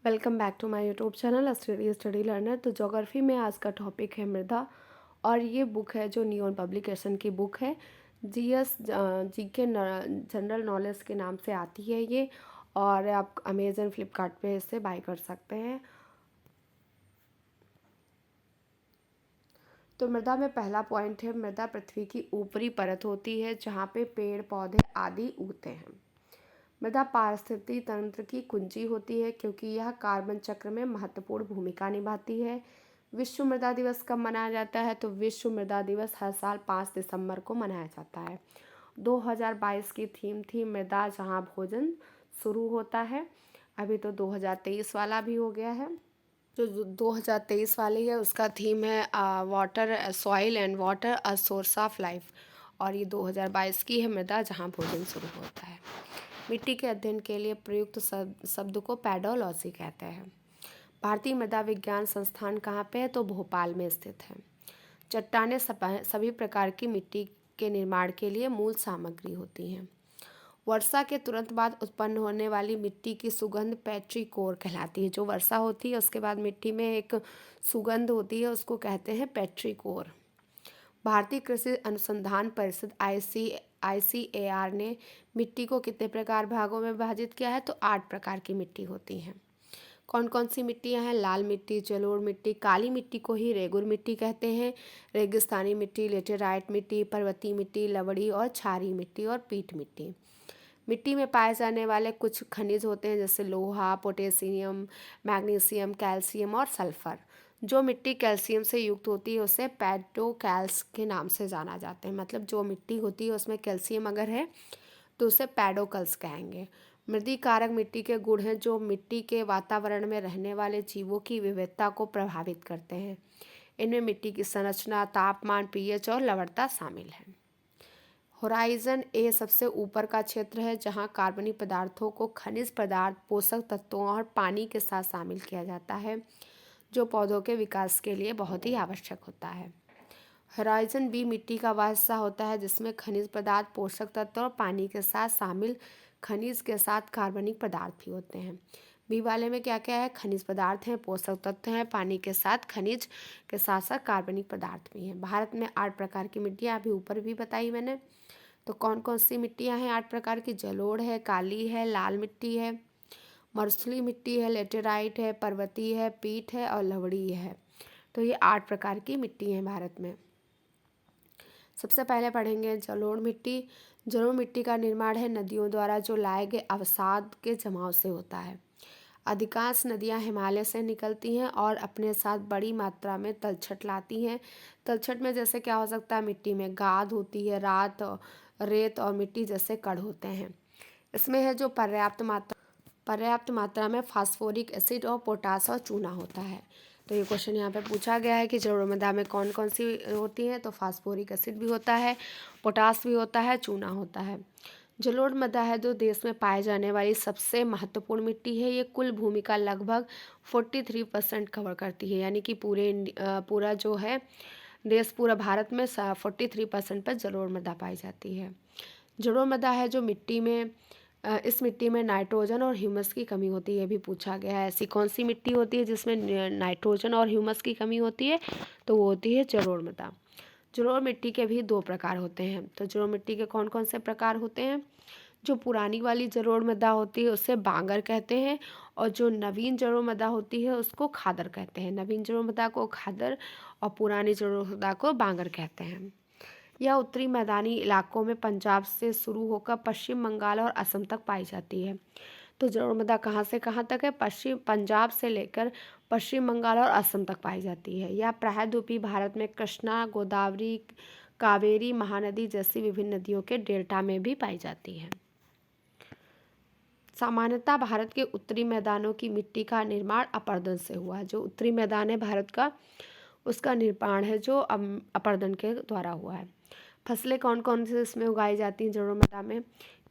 Welcome back to my YouTube channel study learner. तो geography में आज का टॉपिक है मृदा, और ये बुक है जो नियॉन पब्लिकेशन की बुक है। जीएस जी के जनरल नॉलेज के नाम से आती है ये, और आप अमेजन फ्लिपकार्ट पे इसे बाय कर सकते हैं। तो मृदा में पहला पॉइंट है, मृदा पृथ्वी की ऊपरी परत होती है जहाँ पे पेड़ पौधे आदि उगते हैं। मृदा पारिस्थितिकी तंत्र की कुंजी होती है क्योंकि यह कार्बन चक्र में महत्वपूर्ण भूमिका निभाती है। विश्व मृदा दिवस कब मनाया जाता है? तो विश्व मृदा दिवस हर साल 5 दिसंबर को मनाया जाता है। 2022 की थीम थी मृदा जहाँ भोजन शुरू होता है। अभी तो 2023 वाला भी हो गया है। जो 2023 वाली है उसका थीम है water soil and water a source of life, और ये 2022 की है मृदा जहाँ भोजन शुरू होता है। मिट्टी के अध्ययन के लिए प्रयुक्त शब्द को पेडोलॉजी कहते हैं। भारतीय मृदा विज्ञान संस्थान कहाँ पे है? तो भोपाल में स्थित है। चट्टानें सभी प्रकार की मिट्टी के निर्माण के लिए मूल सामग्री होती हैं। वर्षा के तुरंत बाद उत्पन्न होने वाली मिट्टी की सुगंध पेट्रिकोर कहलाती है। जो वर्षा होती है उसके बाद मिट्टी में एक सुगंध होती है, उसको कहते हैं पेट्रिकोर। भारतीय कृषि अनुसंधान परिषद ICAR ने मिट्टी को कितने प्रकार भागों में विभाजित किया है? तो 8 प्रकार की मिट्टी होती हैं। कौन कौन सी मिट्टियाँ हैं? लाल मिट्टी, जलोढ़ मिट्टी, काली मिट्टी को ही रेगुर मिट्टी कहते हैं, रेगिस्तानी मिट्टी, लेटेराइट मिट्टी, पर्वतीय मिट्टी, लवड़ी और क्षारीय मिट्टी और पीट मिट्टी। मिट्टी में पाए जाने वाले कुछ खनिज होते हैं जैसे लोहा, पोटेशियम, मैग्नीशियम, कैल्शियम और सल्फर। जो मिट्टी कैल्शियम से युक्त होती है उसे पैडोकैल्स के नाम से जाना जाता है। मतलब जो मिट्टी होती है उसमें कैल्शियम अगर है तो उसे पैडोकल्स कहेंगे। मृदी कारक मिट्टी के गुण हैं जो मिट्टी के वातावरण में रहने वाले जीवों की विविधता को प्रभावित करते हैं। इनमें मिट्टी की संरचना, तापमान, पीएच और लवणता शामिल है। होराइजन ए सबसे ऊपर का क्षेत्र है जहां कार्बनिक पदार्थों को खनिज पदार्थ, पोषक तत्वों और पानी के साथ शामिल किया जाता है, जो पौधों के विकास के लिए बहुत ही आवश्यक होता है। होराइजन बी मिट्टी का वह हिस्सा होता है जिसमें खनिज पदार्थ, पोषक तत्व और पानी के साथ शामिल खनिज के साथ कार्बनिक पदार्थ भी होते हैं। बी वाले में क्या क्या है? खनिज पदार्थ हैं, पोषक तत्व हैं, पानी के साथ खनिज के साथ साथ कार्बनिक पदार्थ भी हैं। भारत में 8 प्रकार की मिट्टियाँ अभी ऊपर भी बताई मैंने। तो कौन कौन सी मिट्टियाँ हैं 8 प्रकार की? जलोढ़ है, काली है, लाल मिट्टी है, मरसुली मिट्टी है, लेटेराइट है, पर्वतीय है, पीट है और लवड़ी है। तो ये 8 प्रकार की मिट्टी हैं भारत में। सबसे पहले पढ़ेंगे जलोढ़ मिट्टी। जलोढ़ मिट्टी का निर्माण है नदियों द्वारा जो लाए गए अवसाद के जमाव से होता है। अधिकांश नदियां हिमालय से निकलती हैं और अपने साथ बड़ी मात्रा में तलछट लाती हैं। तलछट में जैसे क्या हो सकता है? मिट्टी में गाद होती है, रेत और मिट्टी जैसे कण होते हैं। इसमें है जो पर्याप्त मात्रा में फास्फोरिक एसिड और पोटास और चूना होता है। तो ये क्वेश्चन यहाँ पे पूछा गया है कि जलोढ़ मृदा में कौन कौन सी होती हैं? तो फास्फोरिक एसिड भी होता है, पोटास भी होता है, चूना होता है। जलोढ़ मृदा है जो देश में पाए जाने वाली सबसे महत्वपूर्ण मिट्टी है। ये कुल भूमि का लगभग 43% कवर करती है, यानी कि पूरा जो है देश, पूरा भारत में 43% पर जलोढ़ मृदा पाई जाती है। जलोढ़ मृदा है जो इस मिट्टी में नाइट्रोजन और ह्यूमस की कमी होती है, भी पूछा गया है। ऐसी कौन सी मिट्टी होती है जिसमें नाइट्रोजन और ह्यूमस की कमी होती है? तो वो होती है जलोढ़ मृदा। जलोढ़ मिट्टी के भी 2 प्रकार होते हैं। तो जलोढ़ मिट्टी के कौन कौन से प्रकार होते हैं? जो पुरानी वाली जलोढ़ मृदा होती है उसे बांगर कहते हैं, और जो नवीन जलोढ़ मृदा होती है उसको खादर कहते हैं। नवीन जलोढ़ मृदा को खादर और पुरानी जलोढ़ मृदा को बांगर कहते हैं। यह उत्तरी मैदानी इलाकों में पंजाब से शुरू होकर पश्चिम बंगाल और असम तक पाई जाती है। तो जलोढ़ मृदा कहाँ से कहाँ तक है? पश्चिम पंजाब से लेकर पश्चिम बंगाल और असम तक पाई जाती है। यह प्रायद्वीपीय भारत में कृष्णा, गोदावरी, कावेरी, महानदी जैसी विभिन्न नदियों के डेल्टा में भी पाई जाती है। सामान्यतः भारत के उत्तरी मैदानों की मिट्टी का निर्माण अपरदन से हुआ है। जो उत्तरी मैदान है भारत का, उसका निर्माण है जो अपरदन के द्वारा हुआ है। फसलें कौन कौन सी इसमें उगाई जाती हैं जलोढ़ मृदा में?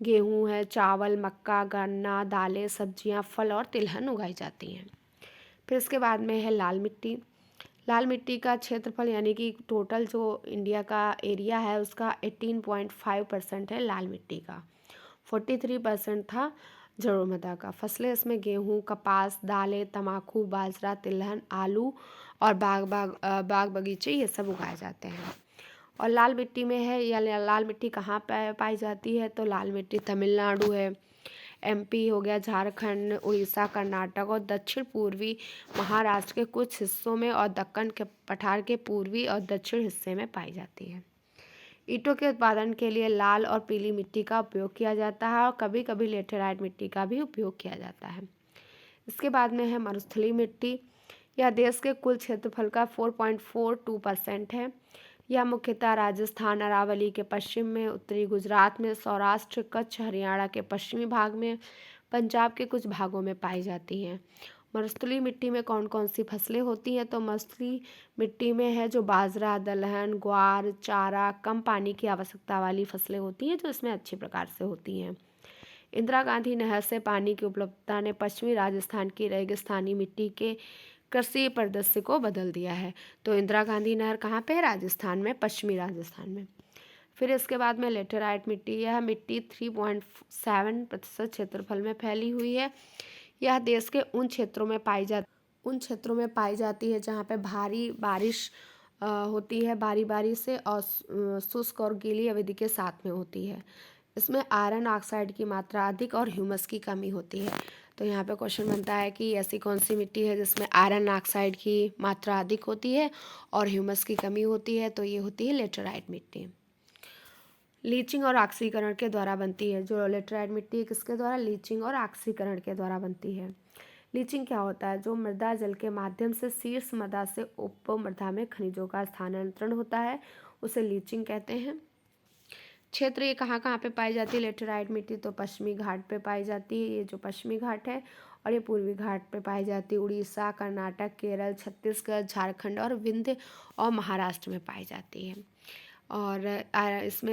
गेहूँ है, चावल, मक्का, गन्ना, दालें, सब्जियां, फल और तिलहन उगाई जाती हैं। फिर इसके बाद में है लाल मिट्टी। लाल मिट्टी का क्षेत्रफल यानी कि टोटल जो इंडिया का एरिया है उसका 18.5% है लाल मिट्टी का। 43% था जलोढ़ मृदा का। फसलें इसमें गेहूँ, कपास, दालें, तम्बाकू, बाजरा, तिलहन, आलू और बाग बगीचे ये सब उगाए जाते हैं। और लाल मिट्टी में है, या लाल मिट्टी कहाँ पाई जाती है, तो लाल मिट्टी तमिलनाडु है, एमपी हो गया, झारखंड, उड़ीसा, कर्नाटक और दक्षिण पूर्वी महाराष्ट्र के कुछ हिस्सों में और दक्कन के पठार के पूर्वी और दक्षिण हिस्से में पाई जाती है। ईंटों के उत्पादन के लिए लाल और पीली मिट्टी का उपयोग किया जाता है और कभी कभी लेटेराइट मिट्टी का भी उपयोग किया जाता है। इसके बाद में है मरुस्थलीय मिट्टी। यह देश के कुल क्षेत्रफल का 4.42% है। यह मुख्यतः राजस्थान, अरावली के पश्चिम में, उत्तरी गुजरात में, सौराष्ट्र, कच्छ, हरियाणा के पश्चिमी भाग में, पंजाब के कुछ भागों में पाई जाती हैं। मरुस्थलीय मिट्टी में कौन कौन सी फसलें होती हैं, तो मरुस्थलीय मिट्टी में है जो बाजरा, दलहन, ग्वार, चारा, कम पानी की आवश्यकता वाली फसलें होती हैं जो इसमें अच्छे प्रकार से होती हैं। इंदिरा गांधी नहर से पानी की उपलब्धता ने पश्चिमी राजस्थान की रेगिस्तानी मिट्टी के कृषि परिदृश्य को बदल दिया है। तो इंदिरा गांधी नहर कहाँ पे है? राजस्थान में, पश्चिमी राजस्थान में। फिर इसके बाद में लेटेराइट मिट्टी। यह मिट्टी 3.7% क्षेत्रफल में फैली हुई है। यह देश के उन क्षेत्रों में पाई जाती है जहाँ पे भारी बारिश होती है, बारी बारी से, और शुष्क और गीली अवधि के साथ में होती है। इसमें आयरन ऑक्साइड की मात्रा अधिक और ह्यूमस की कमी होती है। तो यहाँ पे क्वेश्चन बनता है कि ऐसी कौन सी मिट्टी है जिसमें आयरन ऑक्साइड की मात्रा अधिक होती है और ह्यूमस की कमी होती है, तो ये होती है लेटेराइट मिट्टी। लीचिंग और ऑक्सीकरण के द्वारा बनती है। जो लेटेराइट मिट्टी है किसके द्वारा? लीचिंग और ऑक्सीकरण के द्वारा बनती है। लीचिंग क्या होता है? जो मृदा जल के माध्यम से शीर्ष मृदा से उप मृदा में खनिजों का स्थानांतरण होता है, उसे लीचिंग कहते हैं। क्षेत्र ये कहाँ कहाँ पे पाई जाती है लेटेराइट मिट्टी? तो पश्चिमी घाट पे पाई जाती है, ये जो पश्चिमी घाट है, और ये पूर्वी घाट पे पाई जाती है। उड़ीसा, कर्नाटक, केरल, छत्तीसगढ़, झारखंड और विंध्य और महाराष्ट्र में पाई जाती है। और इस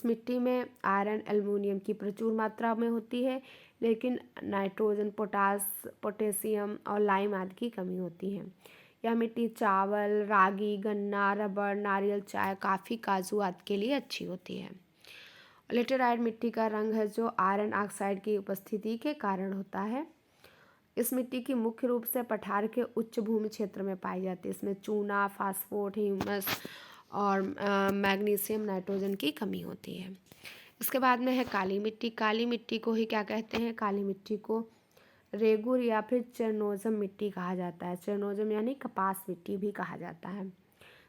मिट्टी में आयरन, एल्युमिनियम की प्रचुर मात्रा में होती है, लेकिन नाइट्रोजन, पोटेशियम और लाइम आदि की कमी होती है। यह मिट्टी चावल, रागी, गन्ना, रबड़, नारियल, चाय, कॉफ़ी, काजू आदि के लिए अच्छी होती है। लेटेराइट मिट्टी का रंग है जो आयरन ऑक्साइड की उपस्थिति के कारण होता है। इस मिट्टी की मुख्य रूप से पठार के उच्च भूमि क्षेत्र में पाई जाती है। इसमें चूना, फास्फोट, ह्यूमस और मैग्नीशियम, नाइट्रोजन की कमी होती है। इसके बाद में है काली मिट्टी। काली मिट्टी को ही क्या कहते हैं? काली मिट्टी को रेगुर या फिर चेरनोजम मिट्टी कहा जाता है। चेरनोजम यानी कपास मिट्टी भी कहा जाता है।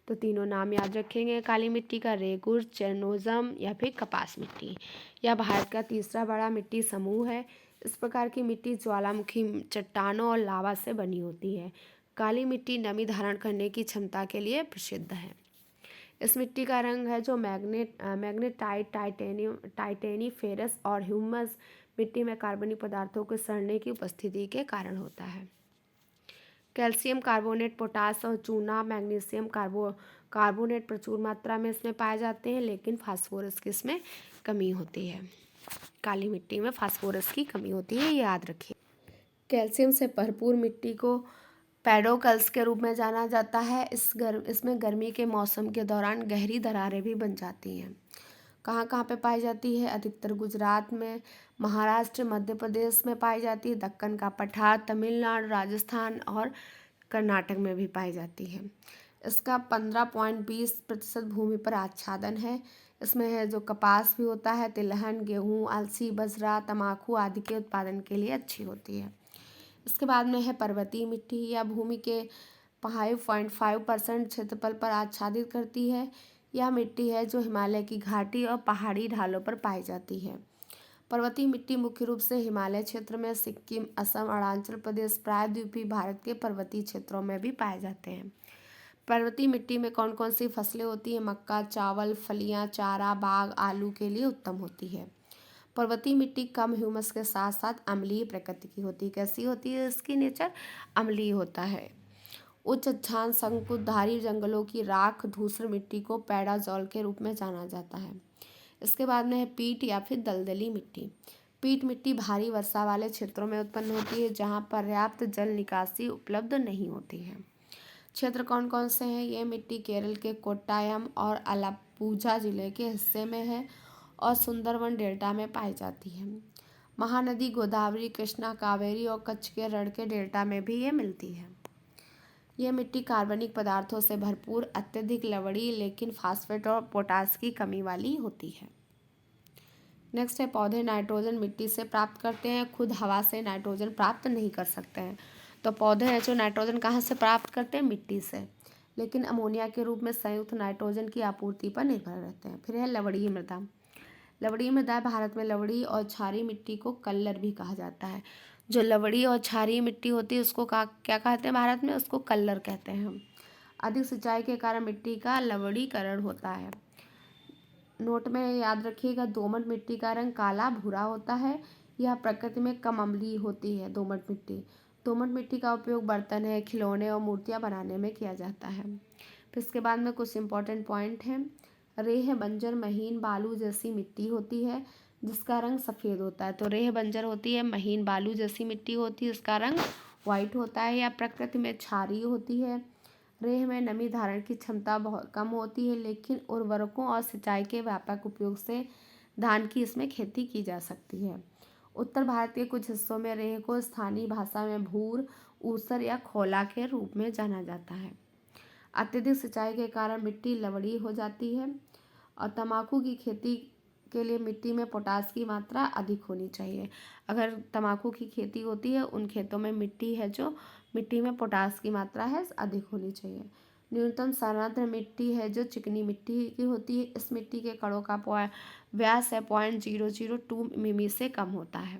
तो तीनों नाम याद रखेंगे काली मिट्टी का: रेगुर, चेरनोजम या फिर कपास मिट्टी। यह भारत का तीसरा बड़ा मिट्टी समूह है। इस प्रकार की मिट्टी ज्वालामुखी चट्टानों और लावा से बनी होती है। काली मिट्टी नमी धारण करने की क्षमता के लिए प्रसिद्ध है। इस मिट्टी का रंग है जो मैग्नेटाइट, टाइटेनीफेरस और ह्यूमस मिट्टी में कार्बनिक पदार्थों के सड़ने की उपस्थिति के कारण होता है। कैल्शियम कार्बोनेट, पोटास और चूना, मैग्नीशियम कार्बोनेट प्रचुर मात्रा में इसमें पाए जाते हैं, लेकिन फास्फोरस की इसमें कमी होती है। काली मिट्टी में फास्फोरस की कमी होती है, ये याद रखिए। कैल्शियम से भरपूर मिट्टी को पेडोकल्स के रूप में जाना जाता है। इसमें गर्मी के मौसम के दौरान गहरी दरारें भी बन जाती हैं। कहाँ कहाँ पे पाई जाती है? अधिकतर गुजरात में, महाराष्ट्र, मध्य प्रदेश में पाई जाती है। दक्कन का पठार, तमिलनाडु, राजस्थान और कर्नाटक में भी पाई जाती है। इसका 15.20% भूमि पर आच्छादन है। इसमें है जो कपास भी होता है, तिलहन, गेहूँ, अलसी, बजरा, तम्बाकू आदि के उत्पादन के लिए अच्छी होती है। इसके बाद में है पर्वतीय मिट्टी। यह भूमि के 5.5% क्षेत्रफल पर आच्छादित करती है। यह मिट्टी है जो हिमालय की घाटी और पहाड़ी ढालों पर पाई जाती है। पर्वतीय मिट्टी मुख्य रूप से हिमालय क्षेत्र में, सिक्किम, असम, अरुणाचल प्रदेश, प्रायद्वीपीय भारत के पर्वतीय क्षेत्रों में भी पाए जाते हैं। पर्वतीय मिट्टी में कौन कौन सी फसलें होती हैं? मक्का, चावल, फलियां, चारा, बाग, आलू के लिए उत्तम होती है। पर्वतीय मिट्टी कम ह्यूमस के साथ साथ अम्लीय प्रकृति की होती है। कैसी होती है इसकी नेचर? अम्लीय होता है। उच्च अक्षांश शंकुधारी जंगलों की राख धूसर मिट्टी को पैडाजॉल के रूप में जाना जाता है। इसके बाद में है पीट या फिर दलदली मिट्टी। पीट मिट्टी भारी वर्षा वाले क्षेत्रों में उत्पन्न होती है जहाँ पर्याप्त जल निकासी उपलब्ध नहीं होती है। क्षेत्र कौन कौन से हैं? ये मिट्टी केरल के कोट्टायम और अलाप्पुझा जिले के हिस्से में है और सुंदरवन डेल्टा में पाई जाती है। महानदी गोदावरी, कृष्णा, कावेरी और कच्छ के रण के डेल्टा में भी ये मिलती है। यह मिट्टी कार्बनिक पदार्थों से भरपूर, अत्यधिक लवणीय लेकिन फास्फेट और पोटास की कमी वाली होती है। नेक्स्ट है, पौधे नाइट्रोजन मिट्टी से प्राप्त करते हैं, खुद हवा से नाइट्रोजन प्राप्त नहीं कर सकते हैं। तो पौधे हैं जो नाइट्रोजन कहाँ से प्राप्त करते हैं? मिट्टी से, लेकिन अमोनिया के रूप में संयुक्त नाइट्रोजन की आपूर्ति पर निर्भर रहते हैं। फिर है लवणीय मृदा। लवणीय मृदा भारत में लवणीय और क्षारीय मिट्टी को कल्लर भी कहा जाता है। जो लवणीय और क्षारीय मिट्टी होती है उसको क्या कहते हैं भारत में? उसको कल्लर कहते हैं हम। अधिक सिंचाई के कारण मिट्टी का लवणीकरण होता है। नोट में याद रखिएगा, दोमट मिट्टी का रंग काला भूरा होता है। यह प्रकृति में कम अम्लीय होती है दोमट मिट्टी। दोमट मिट्टी का उपयोग बर्तन है, खिलौने और मूर्तियाँ बनाने में किया जाता है। फिर इसके बाद में कुछ इंपॉर्टेंट पॉइंट हैं। रेह बंजर महीन बालू जैसी मिट्टी होती है जिसका रंग सफ़ेद होता है। तो रेह बंजर होती है, महीन बालू जैसी मिट्टी होती है, उसका रंग वाइट होता है। या प्रकृति में क्षारीय होती है। रेह में नमी धारण की क्षमता बहुत कम होती है, लेकिन उर्वरकों और सिंचाई के व्यापक उपयोग से धान की इसमें खेती की जा सकती है। उत्तर भारत के कुछ हिस्सों में रेह को स्थानीय भाषा में भूर, ऊसर या खोला के रूप में जाना जाता है। अत्यधिक सिंचाई के कारण मिट्टी लवणीय हो जाती है। और तंबाकू की खेती के लिए मिट्टी में पोटास की मात्रा अधिक होनी चाहिए। अगर तंबाकू की खेती होती है उन खेतों में मिट्टी है जो मिट्टी में पोटास की मात्रा है अधिक होनी चाहिए। न्यूनतम सारनाथ मिट्टी है जो चिकनी मिट्टी की होती है। इस मिट्टी के कणों का व्यास है 0.002 मिमी से कम होता है।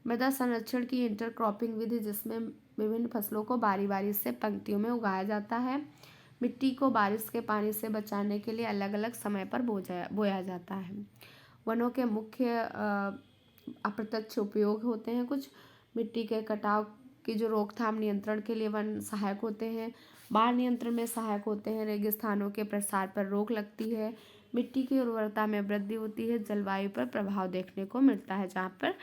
मृदा संरक्षण की इंटरक्रॉपिंग विधि, जिसमें विभिन्न फसलों को बारी बारी से पंक्तियों में उगाया जाता है। मिट्टी को बारिश के पानी से बचाने के लिए अलग अलग समय पर बोया जाता है। वनों के मुख्य अप्रत्यक्ष उपयोग होते हैं कुछ। मिट्टी के कटाव की जो रोकथाम नियंत्रण के लिए वन सहायक होते हैं। बाढ़ नियंत्रण में सहायक होते हैं। रेगिस्तानों के प्रसार पर रोक लगती है। मिट्टी की उर्वरता में वृद्धि होती है। जलवायु पर प्रभाव देखने को मिलता है जहाँ पर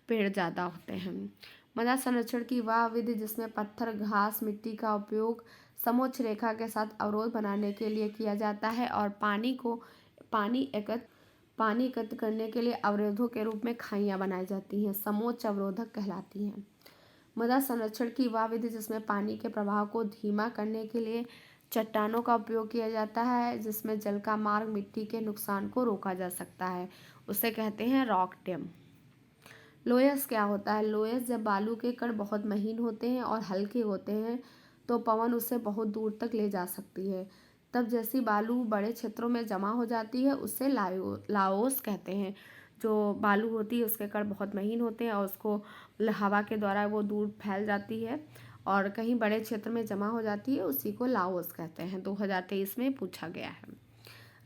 पेड़ ज़्यादा होते हैं। मृदा संरक्षण की वह विधि जिसमें पत्थर, घास, मिट्टी का उपयोग समोच्च रेखा के साथ अवरोध बनाने के लिए किया जाता है और पानी एकत्र करने के लिए अवरोधों के रूप में खाइयाँ बनाई जाती हैं, समोच्च अवरोधक कहलाती हैं। मृदा संरक्षण की वह विधि जिसमें पानी के प्रवाह को धीमा करने के लिए चट्टानों का उपयोग किया जाता है, जिसमें जल का मार्ग मिट्टी के नुकसान को रोका जा सकता है, उसे कहते हैं रॉक डैम। लोयस क्या होता है? लोयस जब बालू के कण बहुत महीन होते हैं और हल्के होते हैं तो पवन उसे बहुत दूर तक ले जा सकती है। तब जैसी बालू बड़े क्षेत्रों में जमा हो जाती है उससे लाओस कहते हैं। जो बालू होती है उसके कण बहुत महीन होते हैं और उसको हवा के द्वारा वो दूर फैल जाती है और कहीं बड़े क्षेत्र में जमा हो जाती है, उसी को लाओस कहते हैं। 2023 में पूछा गया है।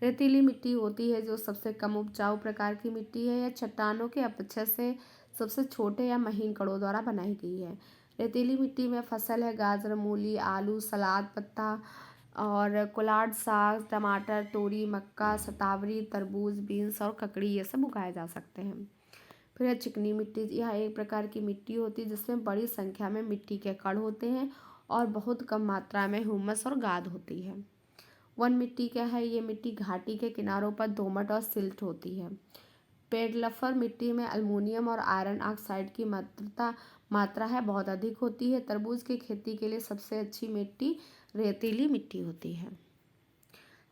रेतीली मिट्टी होती है जो सबसे कम उपजाऊ प्रकार की मिट्टी है। यह चट्टानों के अपक्षय से सबसे छोटे या महीन कणों द्वारा बनाई गई है। रेतीली मिट्टी में फसल है गाजर, मूली, आलू, सलाद पत्ता और कोलाड, साग, टमाटर, तोरी, मक्का, शतावरी, तरबूज, बीन्स और ककड़ी, ये सब उगाए जा सकते हैं। फिर है चिकनी मिट्टी। यह एक प्रकार की मिट्टी होती है जिसमें बड़ी संख्या में मिट्टी के कण होते हैं और बहुत कम मात्रा में ह्यूमस और गाद होती है। वन मिट्टी क्या है? ये मिट्टी घाटी के किनारों पर दोमट और सिल्ट होती है। पेडलफर मिट्टी में अल्मीनियम और आयरन ऑक्साइड की मात्रा है बहुत अधिक होती है। तरबूज की खेती के लिए सबसे अच्छी मिट्टी रेतीली मिट्टी होती है।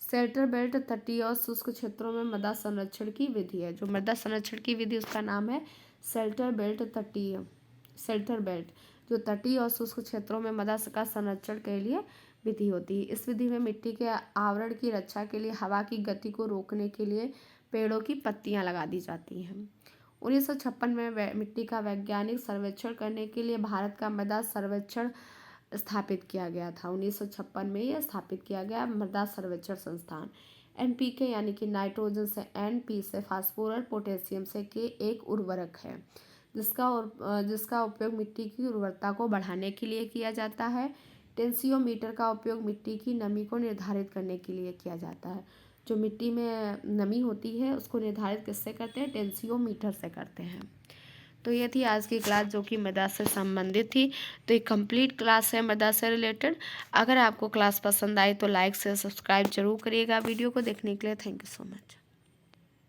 शेल्टर बेल्ट तटीय और शुष्क क्षेत्रों में मृदा संरक्षण की विधि है। जो मृदा संरक्षण की विधि उसका नाम है शेल्टर बेल्ट, जो तटीय और शुष्क क्षेत्रों में मृदा का संरक्षण के लिए विधि होती है। इस विधि में मिट्टी के आवरण की रक्षा के लिए हवा की गति को रोकने के लिए पेड़ों की पत्तियां लगा दी जाती हैं। 1956 में मिट्टी का वैज्ञानिक सर्वेक्षण करने के लिए भारत का मृदा सर्वेक्षण स्थापित किया गया था। 1956 में यह स्थापित किया गया मृदा सर्वेक्षण संस्थान। NPK यानी कि नाइट्रोजन से N, P से फास्फोरस, पोटेशियम से K एक उर्वरक है जिसका उपयोग मिट्टी की उर्वरता को बढ़ाने के लिए किया जाता है। टेंसियोमीटर का उपयोग मिट्टी की नमी को निर्धारित करने के लिए किया जाता है। जो मिट्टी में नमी होती है उसको निर्धारित किससे करते हैं? टेंसियोमीटर से करते हैं। तो ये थी आज की क्लास जो कि मृदा से संबंधित थी। तो एक कंप्लीट क्लास है मृदा से रिलेटेड। अगर आपको क्लास पसंद आई तो लाइक से सब्सक्राइब जरूर करिएगा। वीडियो को देखने के लिए थैंक यू सो मच।